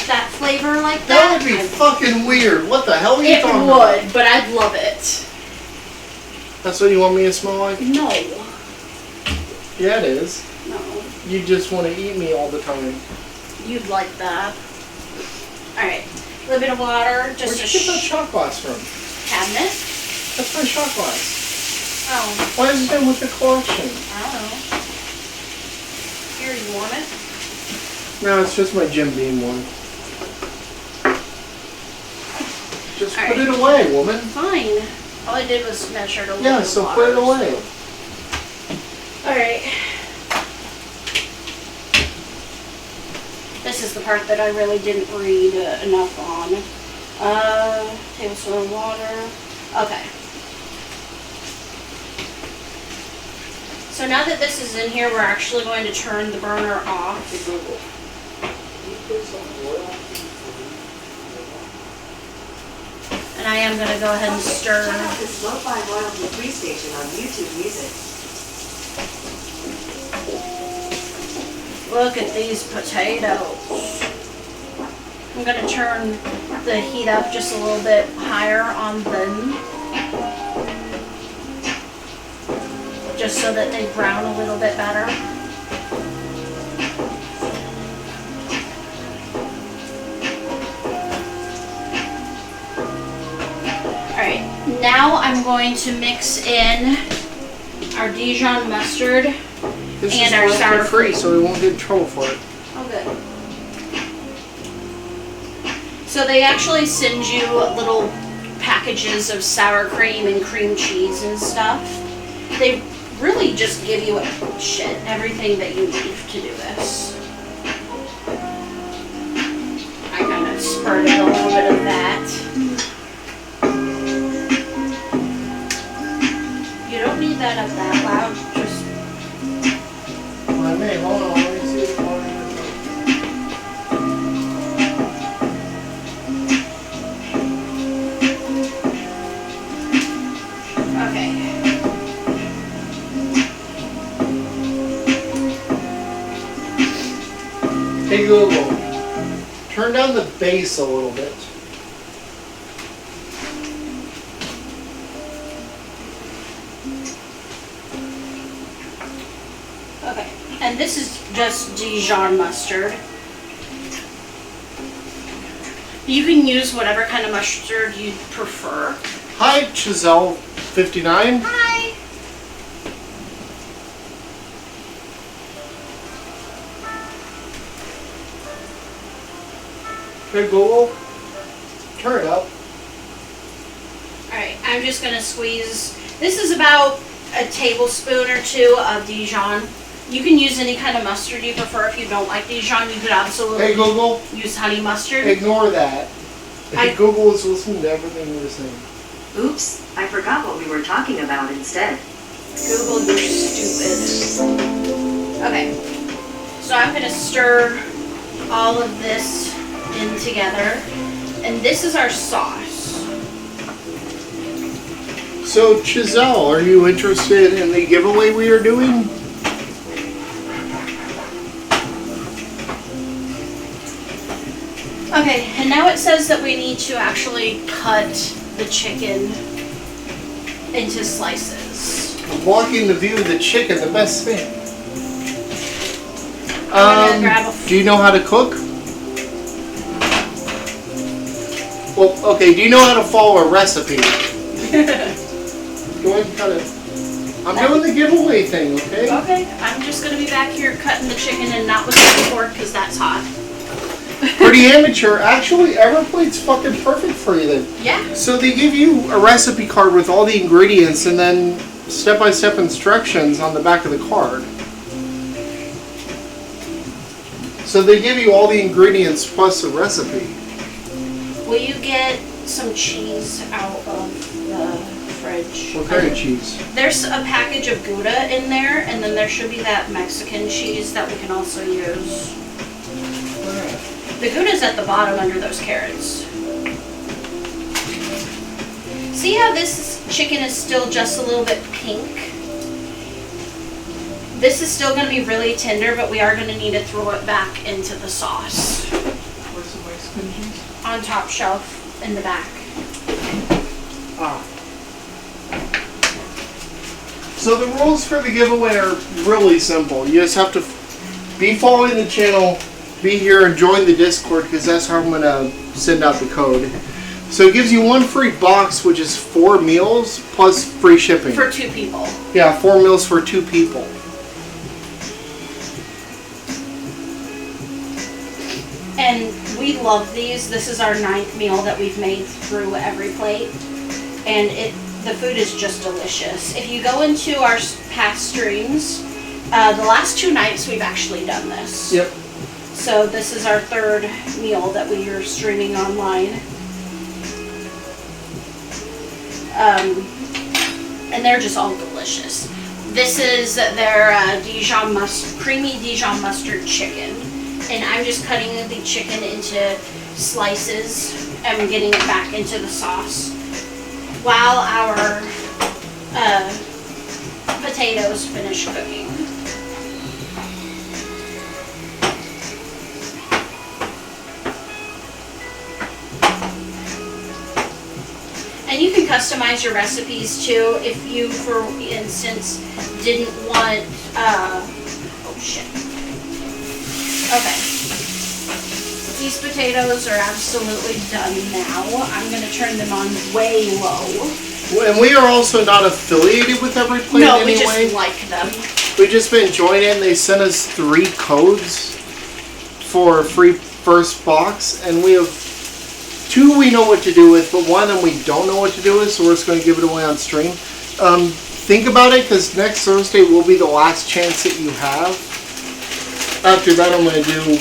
that flavor like that, That would be fucking weird. What the hell are you talking about? It would, but I'd love it. That's what you want me to smell like? No. Yeah, it is. No. You just want to eat me all the time. You'd like that. Alright. A little bit of water. Just Where'd you get that shot glass from? cabinet. That's my shot glass. Oh. Why is it in with the collection? I don't know. Here, you want it? No, it's just my Jim Beam one. Just All put right. it away, woman. Fine. All I did was measure it a little Yeah, bit so of water, put it away. Alright. This is the part that I really didn't read enough on. Tablespoon of water. Okay. So now that this is in here, we're actually going to turn the burner off. And I am going to go ahead and stir. Check out this lo-fi royalty free station on YouTube Music. Look at these potatoes. I'm going to turn the heat up just a little bit higher on them. Just so that they brown a little bit better. Alright, now I'm going to mix in our Dijon mustard and our sour cream. So we won't get in trouble for it. Oh, good. So they actually send you little packages of sour cream and cream cheese and stuff. They really just give you everything that you need to do this. I kind of spurted a little bit of that. You don't need that up that loud, just... I may, hold on, let me see the volume. Okay. Hey Google, turn down the bass a little bit. Okay, and this is just Dijon mustard. You can use whatever kind of mustard you prefer. Hi, Giselle59. Hi! Hey Google, turn it up. Alright, I'm just going to squeeze. This is about a tablespoon or two of Dijon. You can use any kind of mustard you prefer. If you don't like Dijon, you could absolutely Hey Google, use honey mustard. ignore that. Hey Google is listening to everything we're saying. Oops, I forgot what we were talking about instead. Google, you're stupid. Okay, so I'm going to stir all of this in together. And this is our sauce. So Giselle, are you interested in the giveaway we are doing? Okay, and now it says that we need to actually cut the chicken into slices. Blocking the view of the chicken, the best thing. I'm gonna grab a Do you know how to cook? Well, okay, do you know how to follow a recipe? Go ahead and cut it. I'm doing the giveaway thing, okay? Okay, I'm just gonna be back here cutting the chicken and not with the fork because that's hot. Pretty amateur. Actually, Everplate's fucking perfect for you then. Yeah. So they give you a recipe card with all the ingredients and then step-by-step instructions on the back of the card. So they give you all the ingredients plus a recipe. Will you get some cheese out of the fridge? What kind of cheese? There's a package of Gouda in there, and then there should be that Mexican cheese that we can also use. The Gouda's at the bottom under those carrots. See how this chicken is still just a little bit pink? This is still going to be really tender, but we are going to need to throw it back into the sauce. Where's the Mexican cheese? On top shelf in the back. Ah. So the rules for the giveaway are really simple. You just have to be following the channel, be here and join the Discord because that's how I'm going to send out the code. So it gives you one free box, which is 4 meals plus free shipping. For 2 people. Yeah, 4 meals for 2 people. And we love these. This is our 9th meal that we've made through Every Plate. And the food is just delicious. If you go into our past streams, the last 2 nights we've actually done this. Yep. So this is our 3rd meal that we are streaming online. And they're just all delicious. This is their creamy Dijon mustard chicken. And I'm just cutting the chicken into slices and getting it back into the sauce while our potatoes finish cooking. And you can customize your recipes too if you, for instance, didn't want, oh shit. Okay. These potatoes are absolutely done now. I'm going to turn them on way low. And we are also not affiliated with Every Plate no, anyway. No, we just like them. We've just been enjoying it, and they sent us 3 codes for a free first box, and we have 2 we know what to do with, but 1 of them we don't know what to do with, so we're just going to give it away on stream. Think about it, because next Thursday will be the last chance that you have. After that, I'm going to do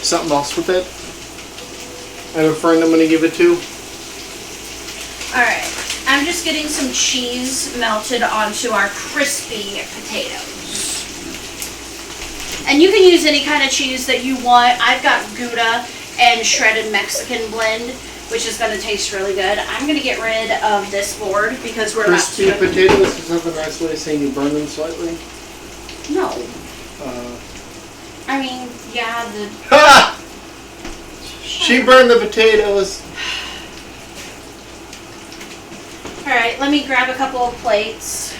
something else with it. I have a friend I'm going to give it to. Alright, I'm just getting some cheese melted onto our crispy potatoes. And you can use any kind of cheese that you want. I've got Gouda and shredded Mexican blend, which is going to taste really good. I'm going to get rid of this board because we're crispy about to... potatoes is a nice way of saying you burn them slightly. No. I mean, yeah, the... Ha! She burned the potatoes. Alright, let me grab a couple of plates.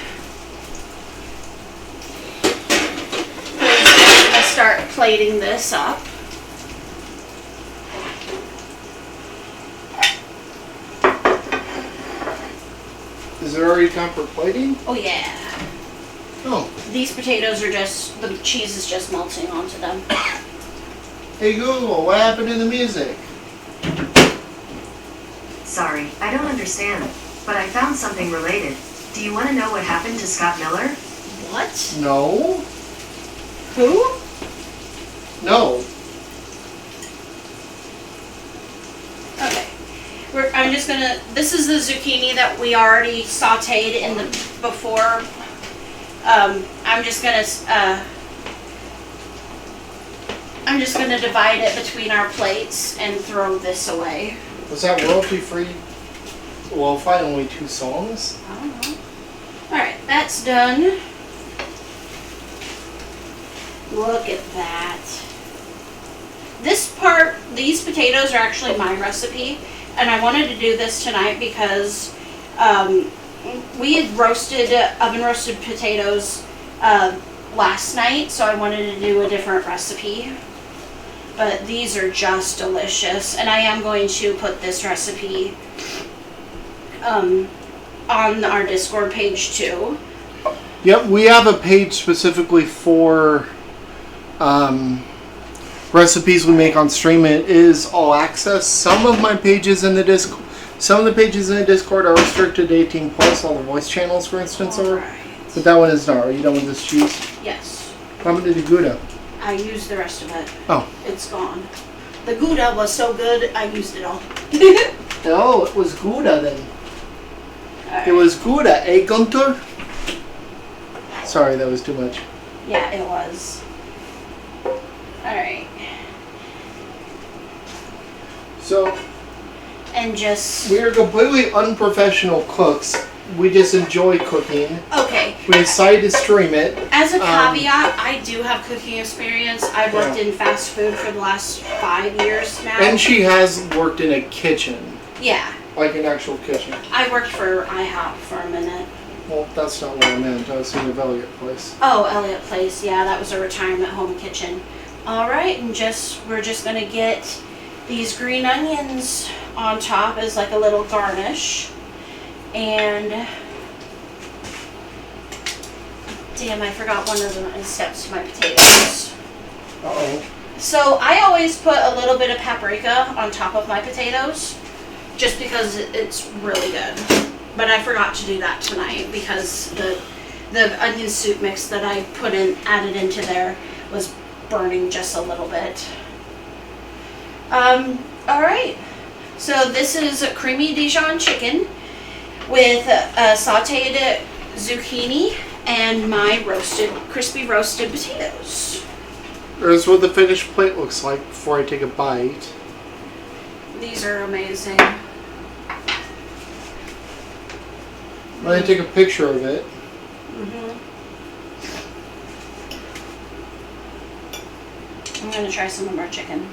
I'm going to start plating this up. Is it already time for plating? Oh yeah. Oh. These potatoes are just, the cheese is just melting onto them. Hey Google, what happened to the music? Sorry, I don't understand, but I found something related. Do you want to know what happened to Scott Miller? What? No. Who? No. Okay. I'm just gonna, this is the zucchini that we already sauteed in the, before. I'm just gonna divide it between our plates and throw this away. Was that royalty free? Well, if I only 2 songs. I don't know. Alright, that's done. Look at that. This part, these potatoes are actually my recipe, and I wanted to do this tonight because we had roasted, oven roasted potatoes last night, so I wanted to do a different recipe. But these are just delicious, and I am going to put this recipe on our Discord page too. Yep, we have a page specifically for recipes we make on stream. It is all access. Some of my pages in the Discord, some of the pages in the Discord are restricted to 18 plus. All the voice channels, for instance, are. But that one is not. Are you done with this cheese? Yes. How much did the Gouda? I used the rest of it. Oh. It's gone. The Gouda was so good, I used it all. Oh, it was Gouda then. Right. It was Gouda, eh, Gunter? Sorry, that was too much. Yeah, it was. Alright. So, And just... we are completely unprofessional cooks. We just enjoy cooking. Okay. We decided to stream it. As a caveat, I do have cooking experience. I've worked in fast food for the last 5 years now. And she has worked in a kitchen. Yeah. Like an actual kitchen. I worked for IHOP for a minute. Well, that's not what I meant. I was in the Elliott place. Oh, Elliott Place. Yeah, that was a retirement home kitchen. Alright, and we're just going to get these green onions on top as like a little garnish. And damn, I forgot one of the steps to my potatoes. Uh-oh. So I always put a little bit of paprika on top of my potatoes just because it's really good. But I forgot to do that tonight because the onion soup mix that I added into there was burning just a little bit. Alright, so this is a creamy Dijon chicken with sauteed zucchini and my crispy roasted potatoes. Here's what the finished plate looks like before I take a bite. These are amazing. I'm going to take a picture of it. I'm going to try some of our chicken.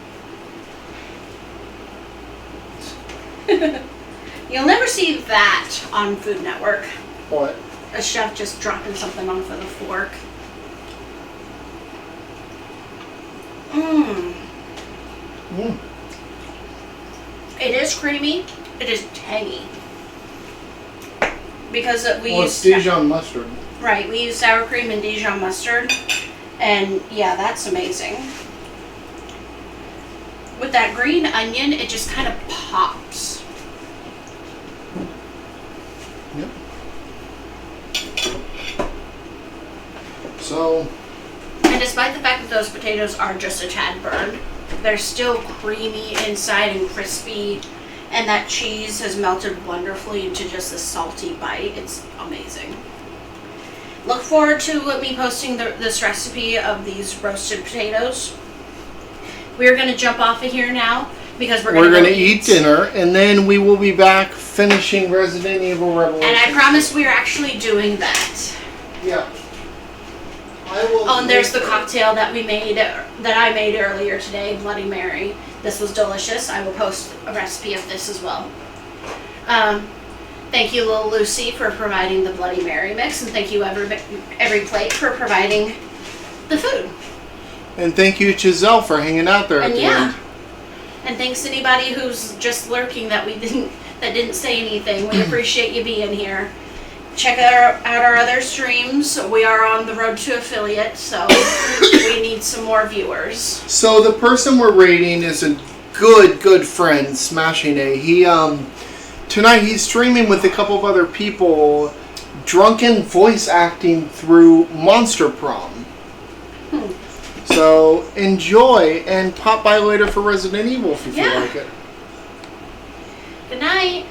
You'll never see that on Food Network. What? A chef just dropping something off of the fork. It is creamy. It is tangy. Because we use Dijon mustard. Right, we use sour cream and Dijon mustard. And yeah, that's amazing. With that green onion, it just kind of pops. Yep. So. And despite the fact that those potatoes are just a tad burned, they're still creamy inside and crispy. And that cheese has melted wonderfly into just a salty bite. It's amazing. Look forward to me posting this recipe of these roasted potatoes. We're going to jump off of here now because we're going to eat dinner, and then we will be back finishing Resident Evil Revelation. And I promise we're actually doing that. Yeah. I will. Oh, and there's the cocktail that I made earlier today, Bloody Mary. This was delicious. I will post a recipe of this as well. Thank you, Little Lucy, for providing the Bloody Mary mix, and thank you every plate for providing the food. And thank you, Giselle, for hanging out there at the end. And thanks anybody who's just lurking that didn't say anything. We appreciate you being here. Check out our other streams. We are on the road to affiliate, so we need some more viewers. So the person we're rating is a good friend, Smashing A. He tonight he's streaming with a couple of other people, drunken voice acting through Monster Prom. So enjoy and pop by later for Resident Evil if you feel like it. Good night.